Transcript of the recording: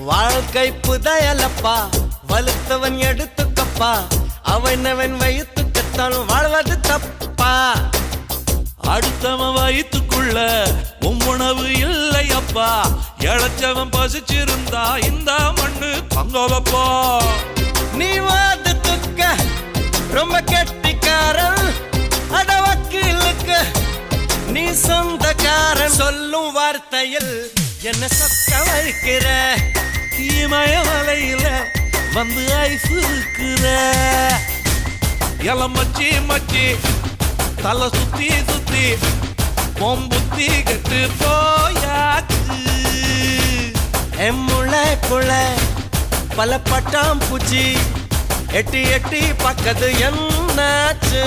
வாழ்க்கை புதையலப்பா, வலுத்தவன் எடுத்துக்கப்பா, அவனவன் வயிற்றுக்கத்தான் வாழ்வது தப்பா. அடுத்தவன் வயிற்றுக்குள்ள உணவு இல்லையப்பா, இழைச்சவன் பசிச்சிருந்தா இந்த மண்ணு தங்கவப்பா. நீ வாதத்துக்க ரொம்ப கெட்டிக்காரன், அடவக்கிலுக்கு நீ சொந்தக்காரன். சொல்லும் வார்த்தையில் என்ன சொக்க வைக்கிற, தீமய வலையில வந்து ஐசு இருக்கிற. இளம் மச்சி மச்சி தலை சுத்தி சுத்தி பொம்புத்தி கெட்டு போயாச்சு. எம்முளைக்குள்ள பல பட்டாம் பூச்சி எட்டி எட்டி பக்கத்து என்னாச்சு.